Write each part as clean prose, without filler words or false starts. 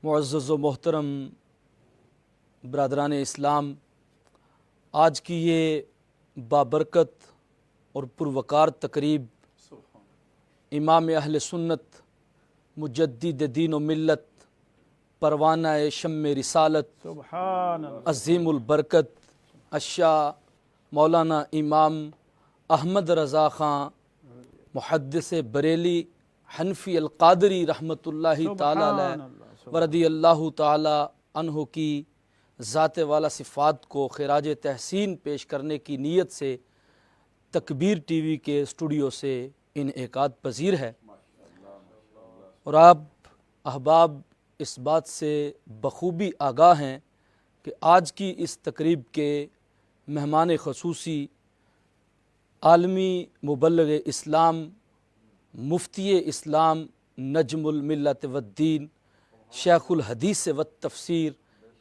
معزز و محترم برادران اسلام، آج کی یہ بابرکت اور پروقار تقریب امام اہل سنت مجدد دین و ملت پروانہ شم رسالت عظیم البرکت الشاہ مولانا امام احمد رضا خان محدث بریلی حنفی القادری رحمۃ اللہ تعالی علیہ ورضی اللہ تعالی عنہ کی ذات والا صفات کو خراج تحسین پیش کرنے کی نیت سے تکبیر ٹی وی کے اسٹوڈیو سے انعقاد پذیر ہے، اور آپ احباب اس بات سے بخوبی آگاہ ہیں کہ آج کی اس تقریب کے مہمان خصوصی عالمی مبلغ اسلام مفتی اسلام نجم الملت والدین شیخ الحدیث والتفسیر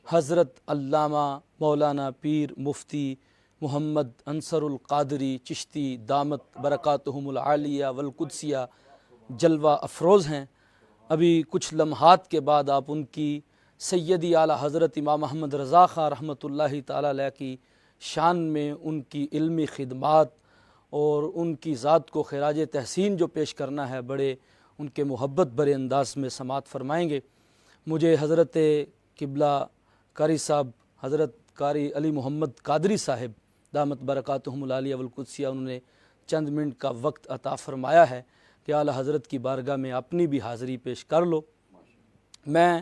حضرت علامہ مولانا پیر مفتی محمد انصر القادری چشتی دامت برکاتہم العالیہ والقدسیہ جلوہ افروز ہیں۔ ابھی کچھ لمحات کے بعد آپ ان کی سیدی اعلیٰ حضرت امام احمد رضا خان رحمۃ اللہ تعالی علیہ کی شان میں ان کی علمی خدمات اور ان کی ذات کو خراج تحسین جو پیش کرنا ہے، بڑے ان کے محبت بڑے انداز میں سماعت فرمائیں گے۔ مجھے حضرت قبلہ قاری صاحب حضرت قاری علی محمد قادری صاحب دامت برکاتہم العالیہ والقدسیہ انہوں نے چند منٹ کا وقت عطا فرمایا ہے کہ اعلیٰ حضرت کی بارگاہ میں اپنی بھی حاضری پیش کر لو۔ میں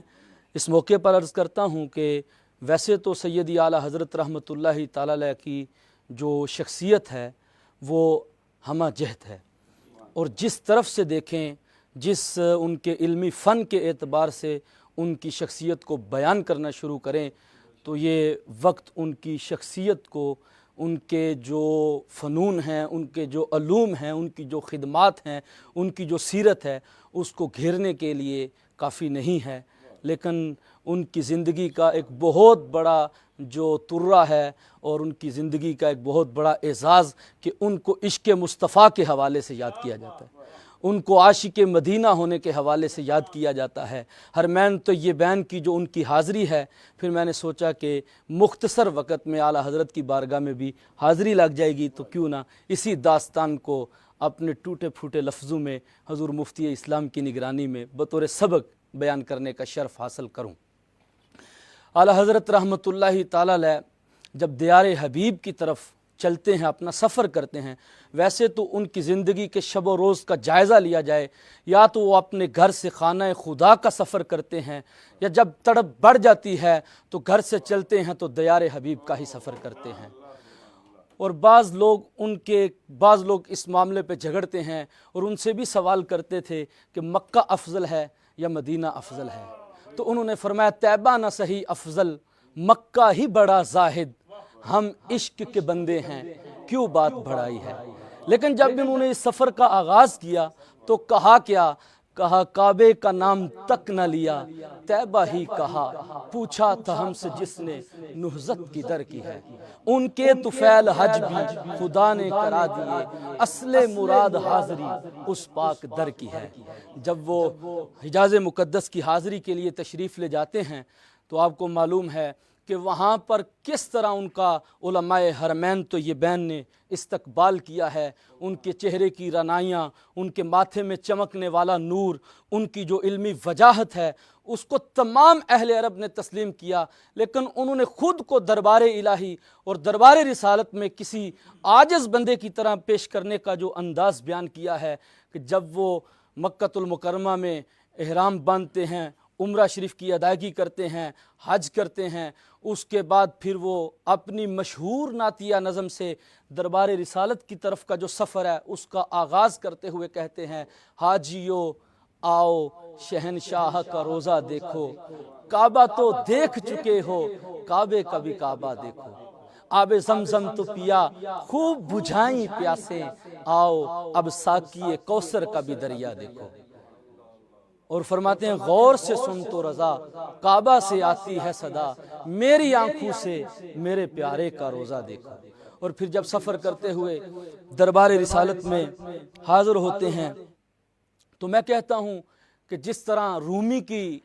اس موقع پر عرض کرتا ہوں کہ ویسے تو سیدی اعلیٰ حضرت رحمۃ اللہ تعالی علیہ کی جو شخصیت ہے وہ ہمہ جہت ہے، اور جس طرف سے دیکھیں، جس ان کے علمی فن کے اعتبار سے ان کی شخصیت کو بیان کرنا شروع کریں تو یہ وقت ان کی شخصیت کو، ان کے جو فنون ہیں، ان کے جو علوم ہیں، ان کی جو خدمات ہیں، ان کی جو سیرت ہے، اس کو گھیرنے کے لیے کافی نہیں ہے، لیکن ان کی زندگی کا ایک بہت بڑا جو ترہ ہے اور ان کی زندگی کا ایک بہت بڑا اعزاز کہ ان کو عشق مصطفیٰ کے حوالے سے یاد کیا جاتا ہے، ان کو عاشق مدینہ ہونے کے حوالے سے یاد کیا جاتا ہے۔ حرمین طیبین کی جو ان کی حاضری ہے، پھر میں نے سوچا کہ مختصر وقت میں اعلیٰ حضرت کی بارگاہ میں بھی حاضری لگ جائے گی، تو کیوں نہ اسی داستان کو اپنے ٹوٹے پھوٹے لفظوں میں حضور مفتی اسلام کی نگرانی میں بطور سبق بیان کرنے کا شرف حاصل کروں۔ اعلیٰ حضرت رحمۃ اللہ تعالی علیہ جب دیار حبیب کی طرف چلتے ہیں، اپنا سفر کرتے ہیں، ویسے تو ان کی زندگی کے شب و روز کا جائزہ لیا جائے، یا تو وہ اپنے گھر سے خانہ خدا کا سفر کرتے ہیں، یا جب تڑپ بڑھ جاتی ہے تو گھر سے چلتے ہیں تو دیار حبیب کا ہی سفر کرتے ہیں۔ اور بعض لوگ اس معاملے پہ جھگڑتے ہیں اور ان سے بھی سوال کرتے تھے کہ مکہ افضل ہے یا مدینہ افضل ہے، تو انہوں نے فرمایا طیبہ نہ صحیح افضل، مکہ ہی بڑا زاہد، ہم عشق کے بندے ہیں کیوں بات بڑھائی ہے۔ لیکن جب انہوں نے اس سفر کا آغاز کیا تو کہا کیا؟ کہا کعبے کا نام تک نہ لیا، طیبہ ہی کہا، پوچھا تھا ہم سے جس نے نہضت کی در کی ہے۔ ان کے طفیل حج بھی خدا نے کرا دیے، اصل مراد حاضری اس پاک در کی ہے۔ جب وہ حجاز مقدس کی حاضری کے لیے تشریف لے جاتے ہیں تو آپ کو معلوم ہے کہ وہاں پر کس طرح ان کا علماء حرمین طیبین نے استقبال کیا ہے، ان کے چہرے کی رعنائیاں، ان کے ماتھے میں چمکنے والا نور، ان کی جو علمی وجاہت ہے، اس کو تمام اہل عرب نے تسلیم کیا، لیکن انہوں نے خود کو دربار الہی اور دربار رسالت میں کسی عاجز بندے کی طرح پیش کرنے کا جو انداز بیان کیا ہے کہ جب وہ مکۃ المکرمہ میں احرام باندھتے ہیں، عمرہ شریف کی ادائیگی کرتے ہیں، حج کرتے ہیں، اس کے بعد پھر وہ اپنی مشہور نعتیہ نظم سے دربار رسالت کی طرف کا جو سفر ہے اس کا آغاز کرتے ہوئے کہتے ہیں، حاجیو آؤ شہنشاہ کا روزہ دیکھو، کعبہ تو دیکھ چکے ہو، کعبے کا بھی کعبہ دیکھو، آب زمزم تو پیا خوب بجھائیں پیاسے، آؤ اب ساقی کوثر کا بھی دریا دیکھو۔ اور فرماتے ہیں غور سے سن تو رضا، کعبہ سے آتی ہے صدا، میری آنکھوں سے میرے پیارے کا روزہ دیکھو۔ اور پھر جب سفر کرتے ہوئے دربار رسالت میں حاضر ہوتے ہیں تو میں کہتا ہوں کہ جس طرح رومی کی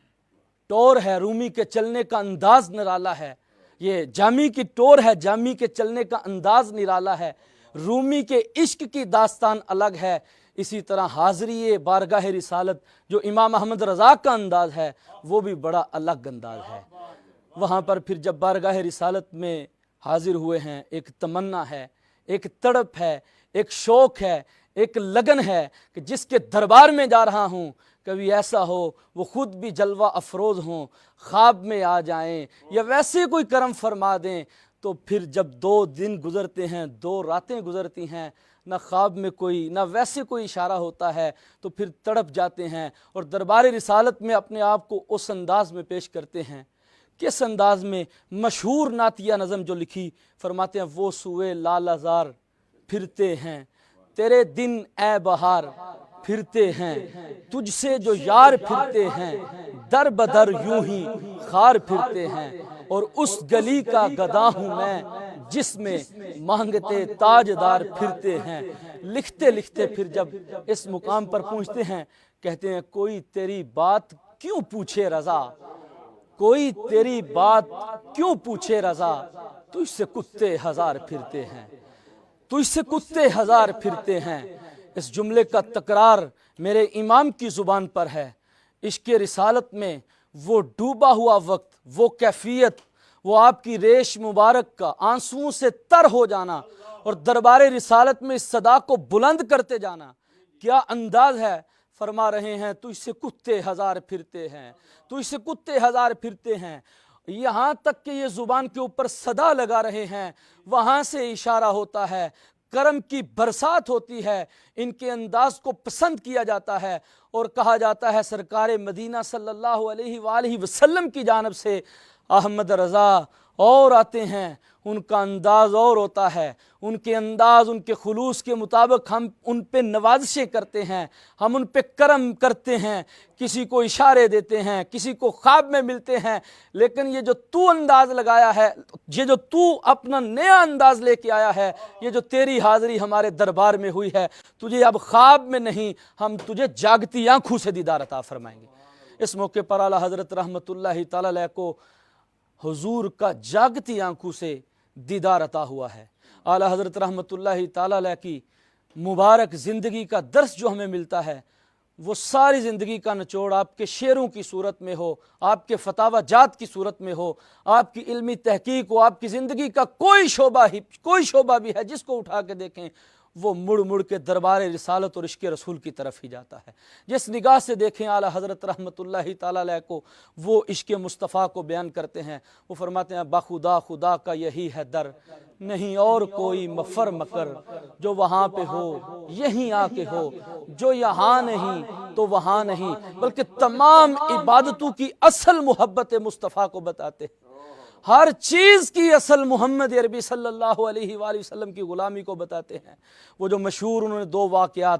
ٹور ہے، رومی کے چلنے کا انداز نرالا ہے، یہ جامی کی ٹور ہے، جامی کے چلنے کا انداز نرالا ہے، رومی کے عشق کی داستان الگ ہے۔ اسی طرح حاضری بارگاہ رسالت جو امام احمد رضا کا انداز ہے وہ بھی بڑا الگ انداز ہے۔ وہاں پر پھر جب بارگاہ رسالت میں حاضر ہوئے ہیں، ایک تمنا ہے، ایک تڑپ ہے، ایک شوق ہے، ایک لگن ہے کہ جس کے دربار میں جا رہا ہوں کبھی ایسا ہو وہ خود بھی جلوہ افروز ہوں، خواب میں آ جائیں یا ویسے کوئی کرم فرما دیں۔ تو پھر جب 2 دن گزرتے ہیں، 2 راتیں گزرتی ہیں، نہ خواب میں کوئی نہ ویسے کوئی اشارہ ہوتا ہے، تو پھر تڑپ جاتے ہیں اور دربار رسالت میں اپنے آپ کو اس انداز میں پیش کرتے ہیں۔ کس انداز میں؟ مشہور نعتیہ نظم جو لکھی، فرماتے ہیں وہ سوئے لال زار پھرتے ہیں، تیرے دن اے بہار پھرتے ہیں، تجھ سے جو یار پھرتے ہیں، در بدر یوں ہی خار پھرتے ہیں، اور اس گلی کا گدا ہوں میں جس میں مانگتے تاجدار پھرتے ہیں۔ لکھتے لکھتے پھر جب اس مقام پر پہنچتے ہیں، کہتے ہیں کوئی تیری بات کیوں پوچھے رضا، کوئی تیری بات کیوں پوچھے رضا، تجھ سے کتے ہزار پھرتے ہیں، تجھ سے کتے ہزار پھرتے ہیں۔ اس جملے کا تکرار میرے امام کی زبان پر ہے۔ عشق رسالت میں وہ ڈوبا ہوا وقت، وہ کیفیت، وہ آپ کی ریش مبارک کا آنسوؤں سے تر ہو جانا اور دربار رسالت میں اس صدا کو بلند کرتے جانا، کیا انداز ہے۔ فرما رہے ہیں تجھ سے کتے ہزار پھرتے ہیں، تجھ سے کتے ہزار پھرتے ہیں، یہاں تک کہ یہ زبان کے اوپر صدا لگا رہے ہیں، وہاں سے اشارہ ہوتا ہے، کرم کی برسات ہوتی ہے، ان کے انداز کو پسند کیا جاتا ہے اور کہا جاتا ہے سرکار مدینہ صلی اللہ علیہ وآلہ وسلم کی جانب سے احمد رضا اور آتے ہیں، ان کا انداز اور ہوتا ہے، ان کے انداز، ان کے خلوص کے مطابق ہم ان پہ نوازشیں کرتے ہیں، ہم ان پہ کرم کرتے ہیں، کسی کو اشارے دیتے ہیں، کسی کو خواب میں ملتے ہیں، لیکن یہ جو تو انداز لگایا ہے، یہ جو تو اپنا نیا انداز لے کے آیا ہے، یہ جو تیری حاضری ہمارے دربار میں ہوئی ہے، تجھے اب خواب میں نہیں، ہم تجھے جاگتی آنکھوں سے دیدار عطا فرمائیں گے۔ اس موقع پر اعلیٰ حضرت رحمت اللہ تعالی علیہ کو حضور کا جاگتی آنکھوں سے دیدار عطا ہوا ہے۔ اعلیٰ حضرت رحمت اللہ تعالی علیہ کی مبارک زندگی کا درس جو ہمیں ملتا ہے، وہ ساری زندگی کا نچوڑ آپ کے شعروں کی صورت میں ہو، آپ کے فتاوی جات کی صورت میں ہو، آپ کی علمی تحقیق ہو، آپ کی زندگی کا کوئی شعبہ بھی ہے جس کو اٹھا کے دیکھیں، وہ مڑ مڑ کے دربار رسالت اور عشق رسول کی طرف ہی جاتا ہے۔ جس نگاہ سے دیکھیں اعلیٰ حضرت رحمت اللہ تعالی علیہ کو، وہ عشق مصطفیٰ کو بیان کرتے ہیں۔ وہ فرماتے ہیں بخدا خدا کا یہی ہے در، نہیں اور کوئی مفر مکر، جو وہاں پہ ہو یہیں آ کے ہو، جو یہاں نہیں تو وہاں نہیں، بلکہ تمام عبادتوں کی اصل محبت مصطفیٰ کو بتاتے ہیں۔ ہر چیز کی اصل محمد عربی صلی اللہ علیہ وآلہ وسلم کی غلامی کو بتاتے ہیں۔ وہ جو مشہور انہوں نے 2 واقعات،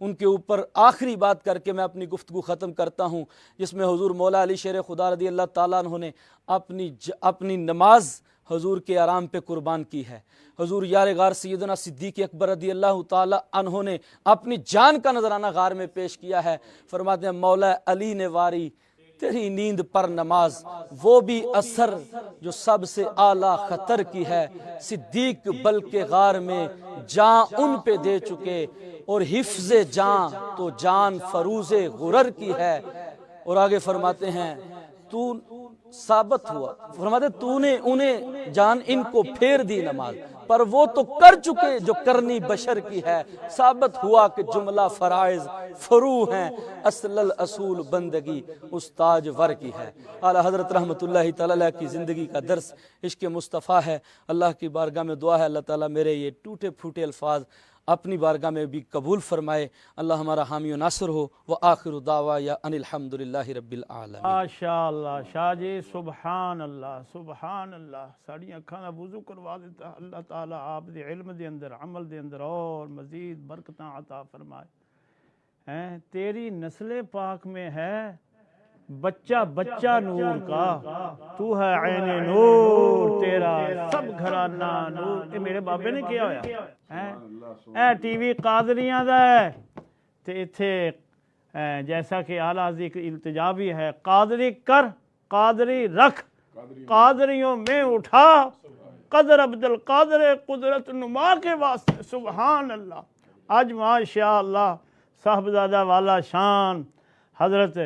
ان کے اوپر آخری بات کر کے میں اپنی گفتگو ختم کرتا ہوں، جس میں حضور مولا علی شیر خدا رضی اللہ تعالیٰ عنہ نے اپنی نماز حضور کے آرام پہ قربان کی ہے۔ حضور یار غار سیدنا صدیق اکبر رضی اللہ تعالیٰ عنہ نے اپنی جان کا نذرانہ غار میں پیش کیا ہے۔ فرماتے ہیں مولا علی نے واری تیری نیند پر نماز، وہ بھی اثر جو سب سے اعلیٰ خطر کی ہے، صدیق بلکہ غار میں جان ان پہ دے چکے، اور حفظ جان تو جان فروز غرر کی ہے۔ اور آگے فرماتے ہیں تو ثابت ہوا، فرماتے تو نے انہیں جان ان کو پھیر دی نماز، پر وہ تو کر چکے جو کرنی بشر کی ہے، ثابت ہوا کہ جملہ فرائض فرو ہیں، اصل الاصول بندگی استاج ور کی ہے۔ اعلیٰ حضرت رحمت اللہ تعالی علیہ کی زندگی کا درس عشق مصطفیٰ ہے۔ اللہ کی بارگاہ میں دعا ہے اللہ تعالیٰ میرے یہ ٹوٹے پھوٹے الفاظ اپنی بارگاہ میں بھی قبول فرمائے۔ اللہ ہمارا حامی و ناصر ہو۔ وآخر دعوایا ان الحمدللہ رب العالمین۔ ماشاءاللہ شاہ جی، سبحان اللہ سبحان اللہ، ساڑی اکھاں دا وضو کروا دیتا اللہ تعالیٰ آپ دے علم دے اندر، عمل دے اندر اور مزید برکتاں عطا فرمائے۔ تیری نسل پاک میں ہے بچہ نور کا، تو ہے عین نور، تیرا سب گھرانہ نور۔ یہ میرے بابے نے کیا ہویا اے ٹی وی قادریاں دا ہے، تے ایتھے جیسا کہ اعلیٰ حضرت کی التجا بھی ہے، قادری کر قادری رکھ قادریوں میں اٹھا قدر عبد القادر قدرت نما کے واسطے سبحان اللہ۔ آج ماشاءاللہ صاحبزادہ والا شان حضرت